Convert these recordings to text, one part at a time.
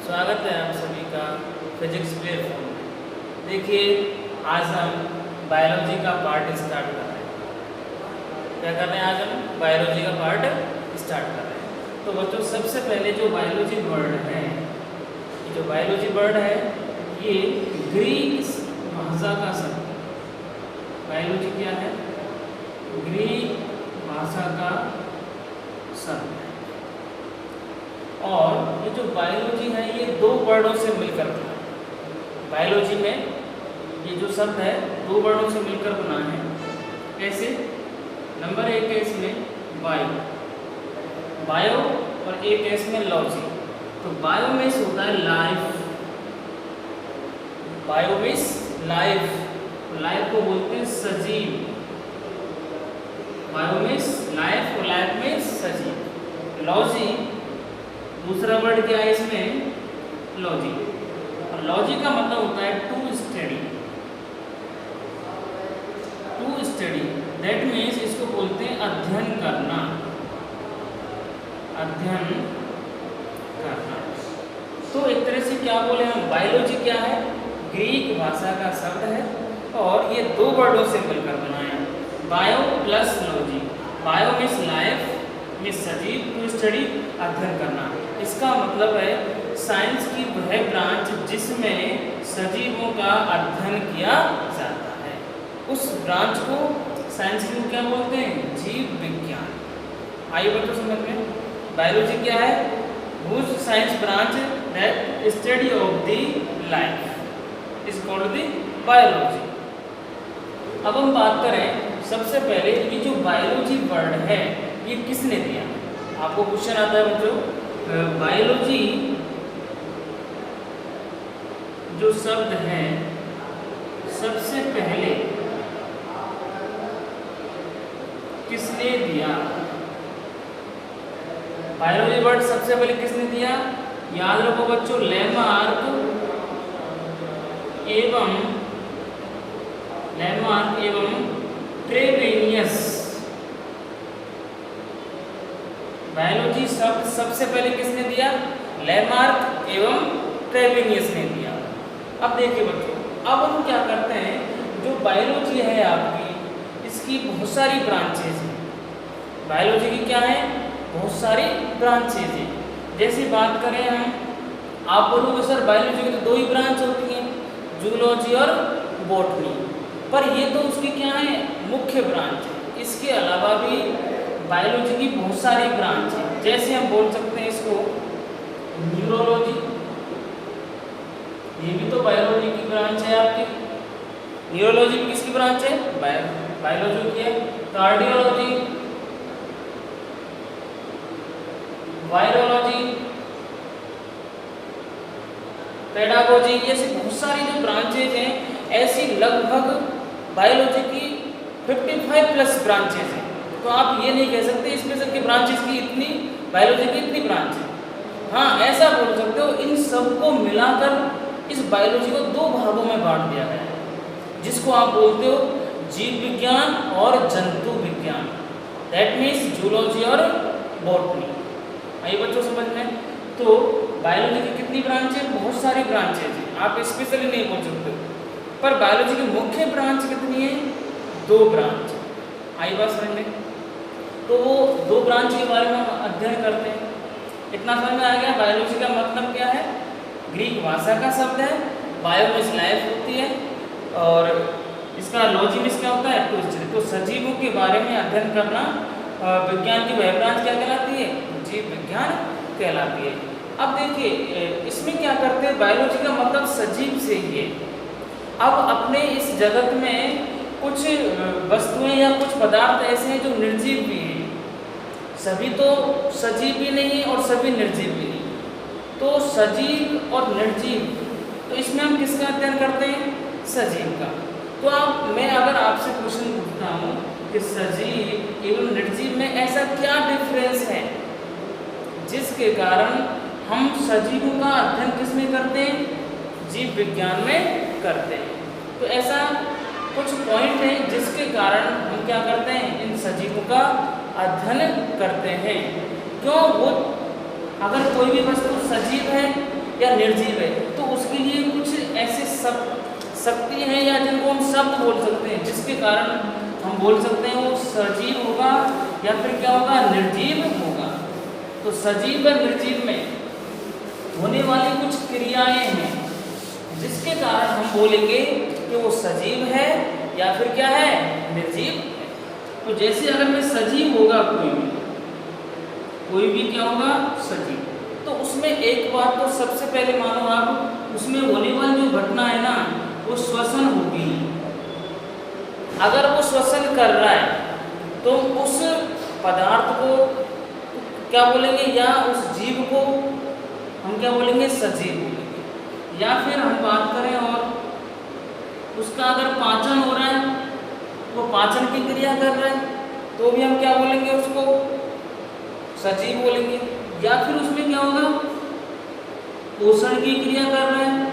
स्वागत है आप सभी का फिजिक्स प्लेटफॉर्म में। देखिए, आज हम बायोलॉजी का पार्ट स्टार्ट कर रहे हैं। क्या कर रहे हैं? आज हम बायोलॉजी का पार्ट स्टार्ट कर रहे हैं। तो बच्चों, सबसे पहले जो बायोलॉजी वर्ड है, जो बायोलॉजी वर्ड है ये ग्रीक भाषा का शब्द। बायोलॉजी क्या है? ग्रीक भाषा का शब्द है। और ये जो बायोलॉजी है ये दो वर्डों से मिलकर बना है। बायोलॉजी में ये जो शब्द है दो वर्डों से मिलकर बना है। कैसे? नंबर एक है इसमें बायो, बायो और एक है इसमें लॉजी। तो बायो मीन्स होता है life, bio means life, life को बोलते हैं सजीव। बायो मीन्स लाइफ और लाइफ मीन्स सजीव। लॉजी दूसरा वर्ड क्या है इसमें? लॉजी। और लॉजी का मतलब होता है to study, to study. That means इसको बोलते हैं अध्ययन करना, अध्ययन करना। तो एक तरह से क्या बोले हम, बायोलॉजी क्या है? ग्रीक भाषा का शब्द है और ये दो वर्डों से मिलकर बना है, bio plus logy. Bio means life means सजीव, टू स्टडी अध्ययन करना। इसका मतलब है साइंस की वह ब्रांच जिसमें सजीवों का अध्ययन किया जाता है, उस ब्रांच को साइंस को क्या बोलते हैं? जीव विज्ञान। आइए बच्चों समझ में, बायोलॉजी क्या है? Which science branch that study of the life is called the biology. अब हम बात करें सबसे पहले ये जो बायोलॉजी वर्ड है ये किसने दिया? आपको क्वेश्चन आता है बच्चों, बायोलॉजी जो शब्द है सबसे पहले किसने दिया? बायोलॉजी वर्ड सबसे पहले किसने दिया? याद रखो बच्चों, लैमार्क एवं ट्रेवेनियस। बायोलॉजी शब्द सबसे पहले किसने दिया? लैमार्क एवं ट्रेवेनियस ने दिया। अब देखिए बच्चों, अब हम क्या करते हैं, जो बायोलॉजी है आपकी इसकी बहुत सारी ब्रांचेज हैं। बायोलॉजी की क्या है? बहुत सारी ब्रांचेज हैं। जैसे बात करें हम, आप बोलोगे सर बायोलॉजी की तो दो ही ब्रांच होती हैं, जूलॉजी और बॉटनी। पर ये तो उसकी क्या है? मुख्य ब्रांच है। इसके अलावा भी बायोलॉजी की बहुत सारी ब्रांच है। जैसे हम बोल सकते हैं इसको न्यूरोलॉजी, ये भी तो बायोलॉजी की ब्रांच है आपकी। न्यूरोलॉजी किसकी ब्रांच है? बायोलॉजी की है। कार्डियोलॉजी, वायरोलॉजी, पेडागोजी, ऐसी बहुत सारी जो ब्रांचेज हैं, ऐसी लगभग बायोलॉजी की 55 प्लस ब्रांचेज हैं। तो आप ये नहीं कह सकते इसमें से कि ब्रांचेस की इतनी, बायोलॉजी की इतनी ब्रांच है। हाँ, ऐसा बोल सकते हो इन सबको मिलाकर इस बायोलॉजी को दो भागों में बांट दिया गया है, जिसको आप बोलते हो जीव विज्ञान और जंतु विज्ञान। दैट मीन्स जूलॉजी और बॉटनी। आइए बच्चों समझ में, तो बायोलॉजी की कितनी ब्रांच है? बहुत सारी ब्रांचेज हैं, आप स्पेशली नहीं बोल सकते। पर बायोलॉजी की मुख्य ब्रांच कितनी है? दो ब्रांच। आई बात समझ में? तो वो दो ब्रांच के बारे में हम अध्ययन करते हैं। इतना समझ में आ गया बायोलॉजी का मतलब क्या है? ग्रीक भाषा का शब्द है, बायो मीन्स लाइफ होती है और इसका लॉजी मीन्स क्या होता है? To study. तो सजीवों के बारे में अध्ययन करना विज्ञान की वह ब्रांच क्या कहलाती है? जीव विज्ञान कहलाती है। अब देखिए इसमें क्या करते हैं, बायोलॉजी का मतलब सजीव से ही है। अब अपने इस जगत में कुछ वस्तुएं या कुछ पदार्थ ऐसे हैं जो निर्जीव भी हैं। सभी तो सजीव भी नहीं और सभी निर्जीव भी नहीं। तो सजीव और निर्जीव, तो इसमें हम किसका अध्ययन करते हैं? सजीव का। तो मैं अगर आपसे क्वेश्चन पूछता हूँ कि सजीव एवं निर्जीव में ऐसा क्या डिफरेंस है जिसके कारण हम सजीवों का अध्ययन किसमें करते हैं? जीव विज्ञान में करते हैं। तो ऐसा कुछ पॉइंट हैं जिसके कारण हम क्या करते हैं? इन सजीवों का अध्ययन करते हैं। क्यों? वो अगर कोई भी वस्तु सजीव है या निर्जीव है, तो उसके लिए कुछ ऐसे शक्ति हैं या जिनको हम शब्द बोल सकते हैं, जिसके कारण हम बोल सकते हैं वो सजीव होगा या फिर क्या होगा, निर्जीव होगा। तो सजीव व निर्जीव में होने वाली कुछ क्रियाएं हैं जिसके कारण हम बोलेंगे कि वो सजीव है या फिर क्या है, निर्जीव है। तो जैसे अगर मैं सजीव होगा कोई भी क्या होगा, सजीव, तो उसमें एक बात तो सबसे पहले मानो आप, उसमें होने वाली जो घटना है ना वो श्वसन होगी। अगर वो श्वसन कर रहा है तो उस पदार्थ को क्या बोलेंगे, या उस जीव को हम क्या बोलेंगे, सजीव बोलेंगे। या फिर हम बात करें और उसका अगर पाचन हो रहा है, वो पाचन की क्रिया कर रहा है, तो भी हम क्या बोलेंगे, उसको सजीव बोलेंगे। या फिर उसमें क्या होगा, पोषण की क्रिया कर रहा है,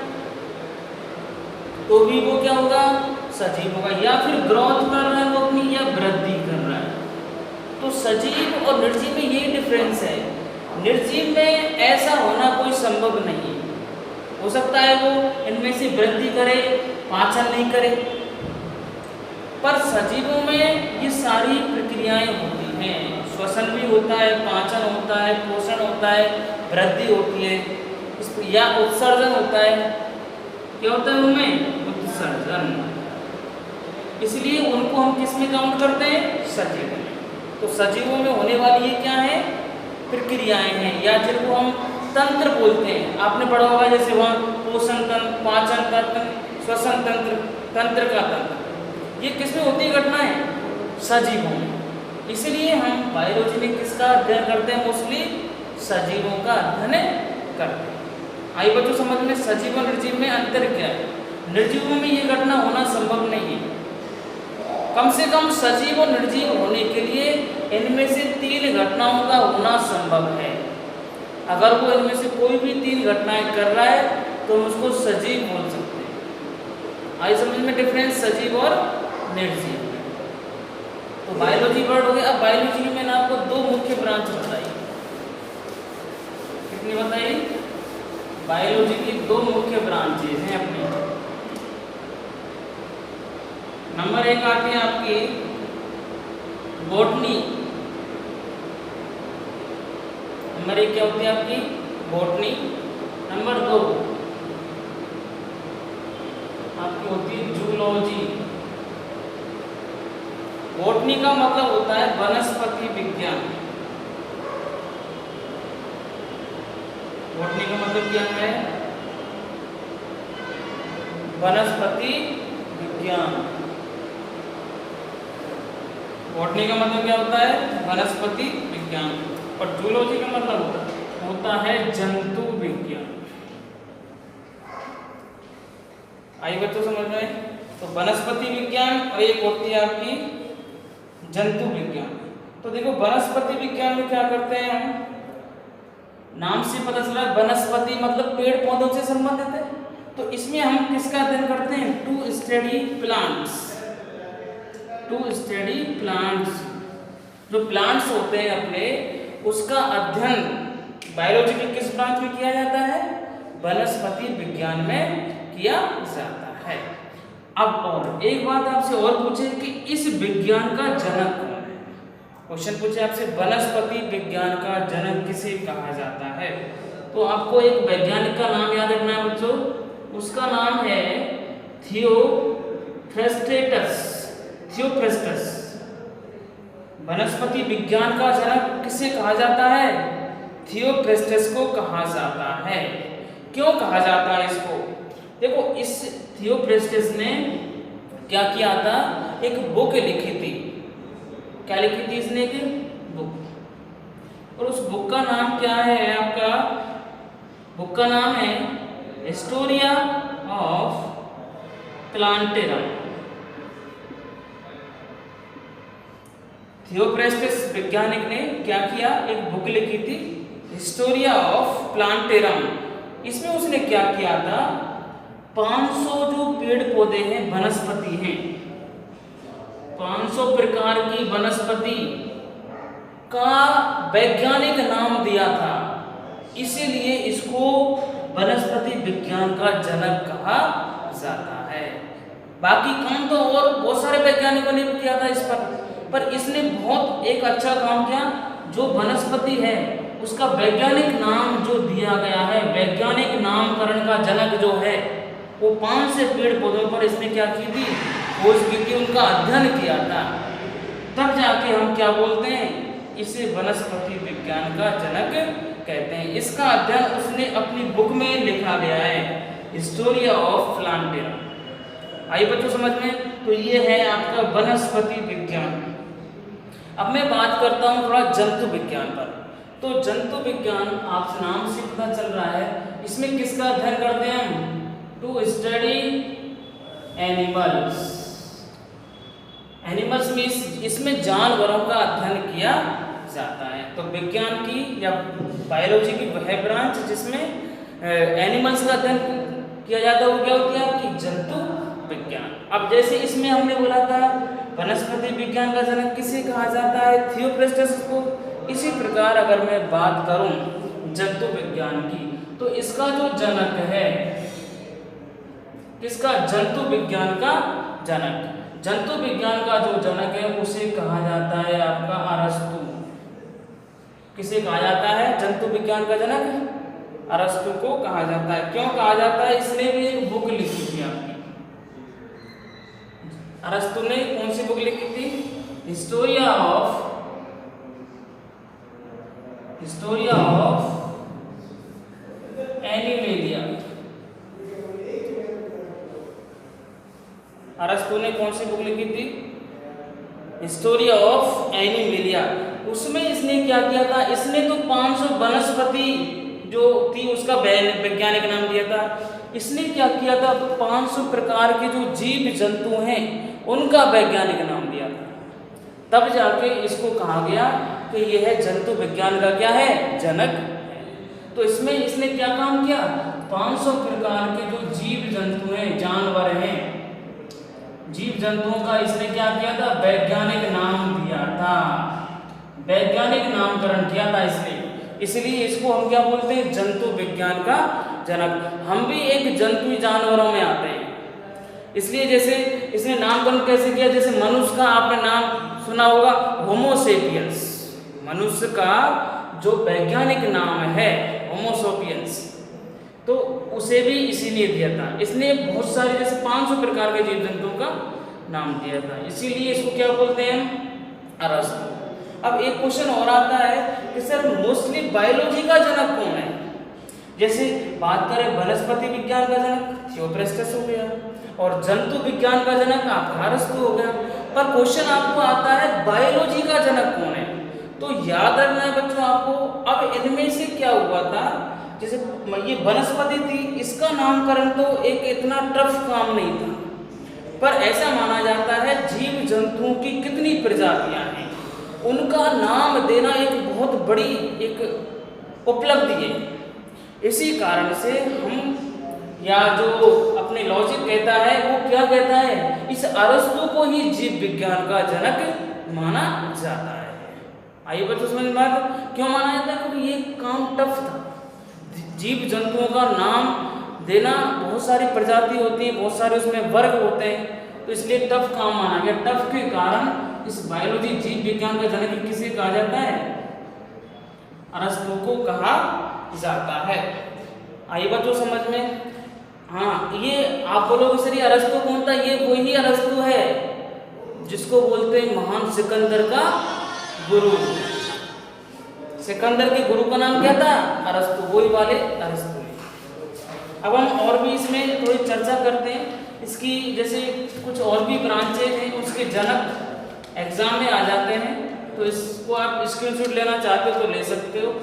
तो भी वो क्या होगा, सजीव होगा। या फिर ग्रोथ कर रहा है वो अपनी, या वृद्धि कर रहा है। तो सजीव और निर्जीव में यही डिफरेंस है। निर्जीव में ऐसा होना कोई संभव नहीं है, हो सकता है वो इनमें से वृद्धि करे, पाचन नहीं करे, पर सजीवों में ये सारी प्रक्रियाएं होती हैं। श्वसन भी होता है, पाचन होता है, पोषण होता है, वृद्धि होती है, या उत्सर्जन होता है। क्या होता है उनमें, उत्सर्जन। इसलिए उनको हम किस में काउंट करते हैं, सजीवों में। तो सजीवों में होने वाली ये क्या है, प्रक्रियाएं हैं, या जिनको हम तंत्र बोलते हैं। आपने पढ़ा होगा जैसे वहाँ पोषण तंत्र, पाचन तंत्र, श्वसन तंत्र, तंत्र का तंत्र, ये किसमें होती है घटनाएं, सजीवों में। इसलिए हम बायोलॉजी में किसका अध्ययन करते हैं, मोस्टली सजीवों का अध्ययन करते हैं। आई बच्चों समझ में, सजीव और निर्जीव में अंतर क्या है। निर्जीवों में ये घटना होना संभव नहीं है। कम से कम सजीव और निर्जीव होने के लिए इनमें से 3 घटनाओं का होना संभव है। अगर वो इनमें से कोई भी 3 घटनाएं कर रहा है तो हम उसको सजीव बोल सकते हैं। आई समझ में डिफरेंस सजीव और निर्जीव। तो बायोलॉजी वर्ड हो गया। अब बायोलॉजी में मैंने आपको 2 मुख्य ब्रांच बताई। कितनी बताई, बायोलॉजी की 2 मुख्य ब्रांचेज हैं अपनी। नंबर 1 आती है आपकी बॉटनी। नंबर 1 क्या होती है आपकी, बॉटनी। नंबर 2 आपकी होती है जूलॉजी। बॉटनी का मतलब होता है वनस्पति विज्ञान। बॉटनी का मतलब क्या है, वनस्पति विज्ञान। बॉटनी का मतलब क्या होता है, वनस्पति विज्ञान। और जूलॉजी का मतलब होता है जंतु विज्ञान। आई बच्चों समझ में। तो वनस्पति विज्ञान और एक होती है आपकी जंतु विज्ञान। तो देखो वनस्पति विज्ञान में क्या करते हैं हम, नाम से पता चला वनस्पति मतलब पेड़ पौधों से संबंधित है। तो इसमें हम किसका अध्ययन करते हैं, to study plants. To study plants, जो प्लांट्स होते हैं अपने, उसका अध्ययन बायोलॉजी के किस ब्रांच में किया जाता है, वनस्पति विज्ञान में किया जाता है। अब और एक बात आपसे और पूछे कि इस विज्ञान का जनक कौन है। क्वेश्चन पूछे आपसे वनस्पति विज्ञान का जनक किसे कहा जाता है, तो आपको एक वैज्ञानिक का नाम याद रखना है बच्चों। उसका नाम है थियोफ्रेस्टेटस। थियोफ्रेस्टस। वनस्पति विज्ञान का जनक किसे कहा जाता है, थियोफ्रेस्टस को कहा जाता है। क्यों कहा जाता है इसको, देखो इस थियोफ्रेस्टस ने क्या किया था, एक बुक लिखी थी। क्या लिखी थी इसने, एक बुक। और उस बुक का नाम क्या है आपका, बुक का नाम है हिस्टोरिया ऑफ प्लांटेरम। थियोफ्रेस्टस वैज्ञानिक ने क्या किया, एक बुक लिखी थी हिस्टोरिया ऑफ प्लांटेरम। इसमें उसने क्या किया था, 500 जो पेड़ पौधे हैं, वनस्पति हैं, 500 प्रकार की वनस्पति का वैज्ञानिक नाम दिया था। इसीलिए इसको विज्ञान का जनक कहा जाता है। बाकी काम तो और बहुत सारे वैज्ञानिकों ने किया था इस पर इसने बहुत एक अच्छा काम किया। जो वनस्पति है उसका वैज्ञानिक नाम जो दिया गया है, वैज्ञानिक नामकरण का जनक जो है, वो 5 से पेड़ पौधों पर इसने क्या की थी, खोज की थी, उनका अध्ययन किया था। तब जाके हम क्या बोलते हैं, इसे वनस्पति विज्ञान का जनक कहते हैं। इसका अध्ययन उसने अपनी बुक में लिखा गया है, हिस्टोरिया ऑफ प्लांटेरा। आइए बच्चों समझ में, तो ये है आपका वनस्पति विज्ञान। अब मैं बात करता हूँ थोड़ा जंतु विज्ञान पर। तो जंतु विज्ञान आपसे नाम से पता चल रहा है, इसमें किसका अध्ययन करते हैं हम, टू स्टडी एनिमल्स। एनिमल्स में इसमें जानवरों का अध्ययन किया जाता है। तो विज्ञान की या बायोलॉजी की वह ब्रांच जिसमें एनिमल्स का अध्ययन किया जाता है, वो क्या होती है आपकी जंतु विज्ञान। अब जैसे इसमें हमने बोला था वनस्पति विज्ञान का जनक किसे कहा जाता है, थियोप्रेस्टस को। इसी प्रकार अगर मैं बात करूं जंतु विज्ञान की, तो इसका जो जनक है, किसका, जंतु विज्ञान का जनक, जंतु विज्ञान का जो जनक है उसे कहा जाता है आपका अरस्तु। किसे कहा जाता है, जंतु विज्ञान का जनक अरस्तु को कहा जाता है। क्यों कहा जाता है, इसने भी एक बुक लिखी थी आपकी। अरस्तु ने कौन सी बुक लिखी थी, हिस्टोरिया ऑफ एनिमेलिया। अरस्तु ने कौन सी बुक लिखी थी, हिस्टोरिया ऑफ एनिमेलिया। उसमें इसने क्या किया था, इसने तो 500 वनस्पति जो थी उसका वैज्ञानिक नाम दिया था। इसने क्या किया था, 500 प्रकार के जो जीव जंतु हैं उनका वैज्ञानिक नाम दिया था। तब जाके इसको कहा गया कि यह जंतु विज्ञान का क्या है, जनक है। तो इसमें इसने क्या काम किया, 500 प्रकार के जो जीव जंतु हैं, जानवर हैं, जीव जंतुओं का इसने क्या किया था, वैज्ञानिक नाम दिया था, वैज्ञानिक नामकरण किया था इसने। इसलिए इसको हम क्या बोलते हैं, जंतु विज्ञान का जनक। हम भी एक जंतु जानवरों में आते हैं, इसलिए जैसे इसने नामकरण कैसे किया, जैसे मनुष्य का आपने नाम सुना होगा होमोसेपियंस, मनुष्य का जो वैज्ञानिक नाम है होमोसेपियंस, तो उसे भी इसी ने दिया था। इसने बहुत सारे जैसे 500 प्रकार के जीव जंतुओं का नाम दिया था, इसीलिए इसको क्या बोलते हैं, अरस्तु। अब एक क्वेश्चन और आता है कि सर मोस्टली बायोलॉजी का जनक कौन है। जैसे बात करें वनस्पति विज्ञान का जनक थियोप्रेस्टस हो गया, और जंतु विज्ञान का जनक आपका अरस्तु हो गया। पर क्वेश्चन आपको आता है बायोलॉजी का जनक कौन है। तो याद रखना है बच्चों आपको, अब इनमें से क्या हुआ था, जैसे ये वनस्पति थी, इसका नामकरण तो एक इतना टफ काम नहीं था, पर ऐसा माना जाता है जीव जंतुओं की कितनी प्रजातियां हैं उनका नाम देना एक बहुत बड़ी एक उपलब्धि है। इसी कारण से हम या जो अपने लॉजिक कहता है वो क्या कहता है, इस अरस्तु को ही जीव विज्ञान का जनक माना जाता है। आइए बच्चों समझ में आया क्यों माना जाता है, क्योंकि ये काम टफ था। जीव जंतुओं का नाम देना, बहुत सारी प्रजाति होती है, बहुत सारे उसमें वर्ग होते हैं, तो इसलिए टफ काम माना गया। टफ के कारण इस बायोलॉजी जीव विज्ञान का जनक किसे कहा जाता है, अरस्तु को कहा जाता है। आइए बच्चों समझ में, हाँ ये आप बोलोगे सर ये अरस्तु कौन था, ये वही अरस्तु है जिसको बोलते हैं महान सिकंदर का गुरु। सिकंदर के गुरु का नाम क्या था, अरस्तु, वही वाले अरस्तु। अब हम और भी इसमें थोड़ी चर्चा करते हैं इसकी, जैसे कुछ और भी ब्रांचेज हैं उसके जनक एग्जाम में आ जाते हैं, तो इसको आप स्क्रीनशॉट लेना चाहते हो तो ले सकते हो।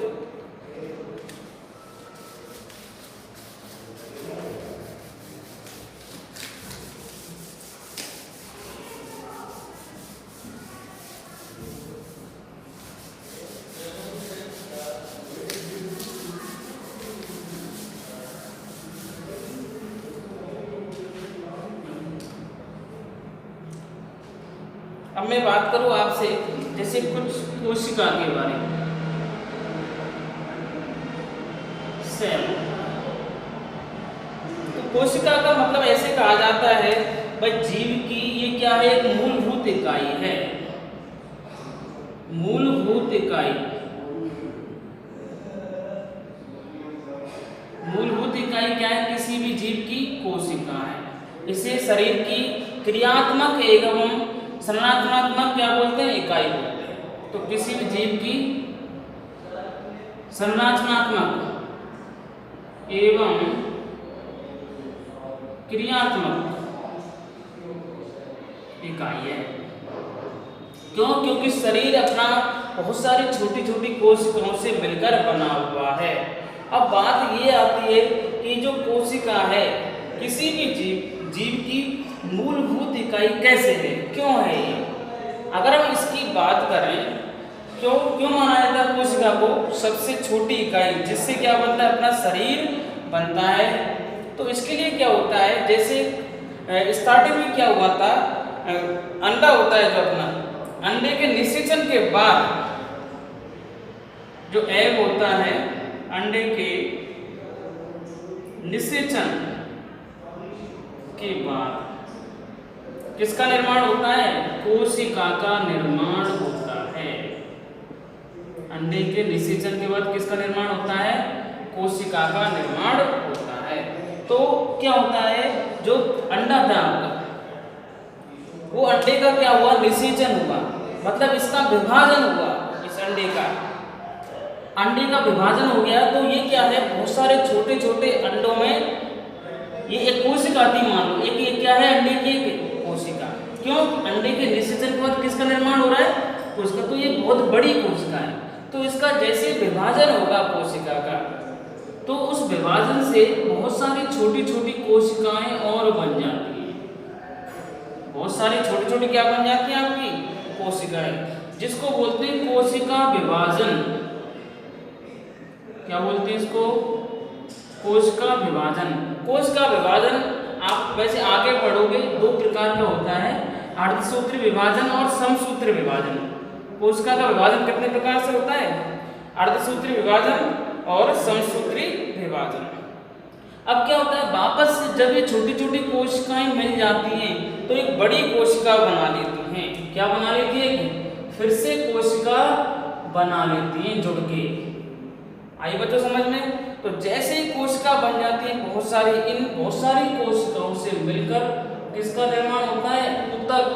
अब मैं बात करूं आपसे जैसे कुछ कोशिका के बारे में, सेल। कोशिका का मतलब ऐसे कहा जाता है भाई जीव की ये क्या है, एक मूलभूत इकाई है। मूलभूत इकाई, मूलभूत इकाई क्या है, किसी भी जीव की कोशिका है। इसे शरीर की क्रियात्मक एवं संरचनात्मक क्या बोलते हैं, इकाई बोलते हैं। तो किसी भी जीव की संरचनात्मक एवं क्रियात्मक इकाई है। क्यों? क्योंकि शरीर अपना बहुत सारी छोटी छोटी कोशिकाओं से मिलकर बना हुआ है। अब बात ये आती है कि जो कोशिका है किसी भी जीव की मूलभूत इकाई कैसे है, क्यों है ये? अगर हम इसकी बात करें, क्यों माना जाता है कोशिका को सबसे छोटी इकाई, जिससे क्या बनता है, अपना शरीर बनता है। तो इसके लिए क्या होता है, जैसे स्टार्टिंग में क्या हुआ था, अंडा होता है जो अपना, अंडे के निषेचन के बाद जो एग होता है, अंडे के निषेचन के बाद किसका निर्माण होता है, कोशिका का निर्माण होता है। अंडे के निषेचन के बाद किसका निर्माण होता है, कोशिका का निर्माण होता है। तो क्या होता है, जो अंडा था आपका, वो अंडे का क्या हुआ, निषेचन हुआ, मतलब इसका विभाजन हुआ। इस अंडे का विभाजन हो गया, तो ये क्या है, बहुत सारे छोटे छोटे अंडों में ये एक कोशिका थी, मान लो एक ये क्या है, अंडे की एक कोशिका। क्यों? अंडे के निषेचन के बाद किसका निर्माण हो रहा है, कोशिका। तो ये बहुत बड़ी कोशिका है। तो इसका जैसे विभाजन होगा कोशिका का, तो उस विभाजन से बहुत सारी छोटी छोटी कोशिकाएं और बन जाती हैं। बहुत सारी छोटी छोटी क्या बन जाती हैं, आपकी कोशिकाएं, जिसको बोलते हैं कोशिका विभाजन। क्या बोलते हैं इसको, कोशिका विभाजन। कोशिका विभाजन आप वैसे आगे पढ़ोगे, दो प्रकार का होता है, अर्धसूत्री विभाजन और समसूत्री विभाजन। कोशिका का विभाजन कितने प्रकार से होता है, अर्धसूत्री विभाजन और समसूत्री विभाजन। अब क्या होता है, वापस से जब ये छोटी छोटी कोशिकाएं मिल जाती हैं तो एक बड़ी कोशिका बना लेती हैं। क्या बना लेती है, फिर से कोशिका बना लेती हैं जुड़ के। आई बच्चों समझ में? तो जैसे ही कोशिका बन जाती है, बहुत सारी कोशिकाओं से मिलकर किसका निर्माण होता है, ऊतक।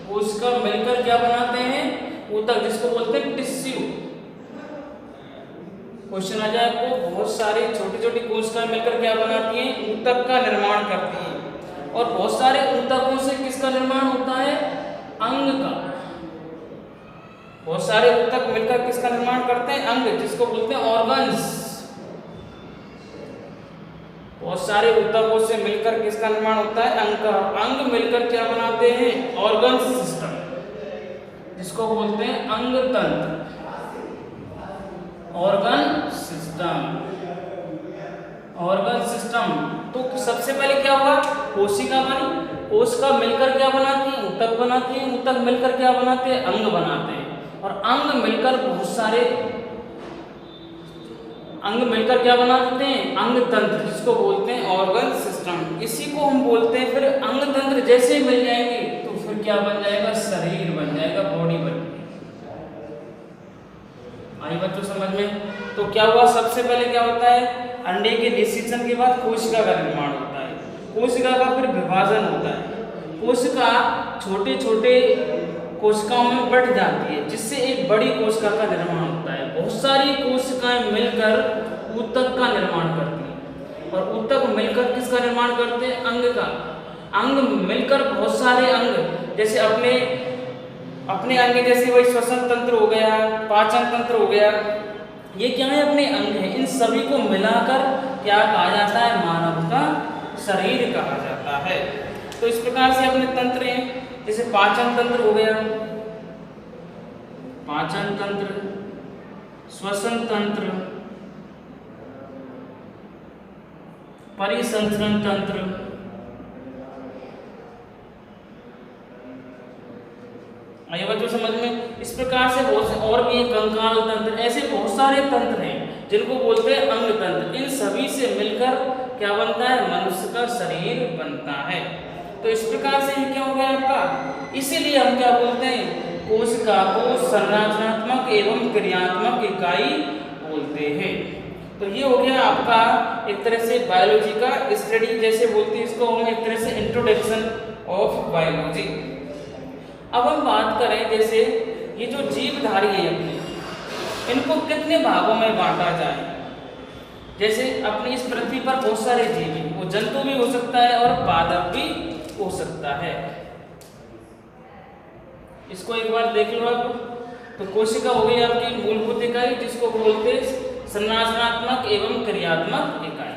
कोशिका मिलकर क्या बनाते हैं, ऊतक, जिसको बोलते हैं टिश्यू। क्वेश्चन आ जाए आपको, बहुत सारी छोटी छोटी कोशिकाएं मिलकर क्या बनाती हैं, ऊतक का निर्माण करती हैं। और बहुत सारे ऊतकों से किसका निर्माण होता है, अंग का। बहुत सारे ऊतक मिलकर किसका निर्माण करते हैं, अंग, जिसको बोलते हैं ऑर्गन्स। बहुत सारे ऊतकों से मिलकर किसका निर्माण होता है, अंग का। अंग मिलकर क्या बनाते हैं, ऑर्गन सिस्टम, जिसको बोलते हैं अंग तंत्र, ऑर्गन सिस्टम। Organ system. तो सबसे पहले क्या हुआ, कोशिका बनी, कोशिका मिलकर क्या बनाती है, ऊतक बनाती है, ऊतक मिलकर क्या बनाते हैं, अंग बनाते हैं, और अंग मिलकर बहुत सारे अंग मिलकर क्या बना देते हैं, अंग तंत्र, जिसको बोलते हैं ऑर्गन सिस्टम। इसी को हम बोलते हैं, फिर अंग तंत्र जैसे मिल जाएंगे तो फिर क्या बन जाएगा, शरीर बन जाएगा, बॉडी बन जाएगी। आई बच्चों समझ में? तो क्या हुआ, सबसे पहले क्या होता है, अंडे के निषेचन के बाद कोशिका का निर्माण होता है, कोशिका का फिर विभाजन होता है, कोशिका छोटे छोटे कोशिकाओं में बढ़ जाती है, जिससे एक बड़ी कोशिका का निर्माण होता है। बहुत सारी कोशिकाएं मिलकर ऊतक का निर्माण करती हैं, और ऊतक मिलकर किसका निर्माण करते हैं, अंग का। अंग मिलकर बहुत सारे अंग, जैसे अपने अंग, जैसे वही श्वसन तंत्र हो गया, पाचन तंत्र हो गया, ये क्या है, अपने अंग हैं। इन सभी को मिलाकर क्या कहा जाता है, मानव का शरीर कहा जाता है। तो इस प्रकार से अपने तंत्र हैं, जैसे पाचन तंत्र हो गया, पाचन तंत्र, श्वसन तंत्र, परिसंचरण तंत्र, आइए बच्चों समझ में? इस प्रकार से बहुत से और भी कंकाल तंत्र, ऐसे बहुत सारे तंत्र हैं जिनको बोलते हैं अंग तंत्र। इन सभी से मिलकर क्या बनता है, मनुष्य का शरीर बनता है। तो इस प्रकार से ये क्या हो गया आपका, इसीलिए हम क्या बोलते हैं, कोशिका को संरचनात्मक एवं क्रियात्मक इकाई बोलते हैं। तो ये हो गया आपका एक तरह से बायोलॉजी का स्टडी, जैसे बोलते हैं इसको हम एक तरह से इंट्रोडक्शन ऑफ बायोलॉजी। अब हम बात करें जैसे ये जो जीवधारी है अपने, इनको कितने भागों में बांटा जाए। जैसे अपनी इस पृथ्वी पर बहुत सारे जीव हैं, वो जंतु भी हो सकता है और पादप भी हो सकता है। इसको एक बार देख लो आप। तो कोशिका हो गई आपकी मूलभूत इकाई, जिसको बोलते हैं संरचनात्मक एवं क्रियात्मक इकाई।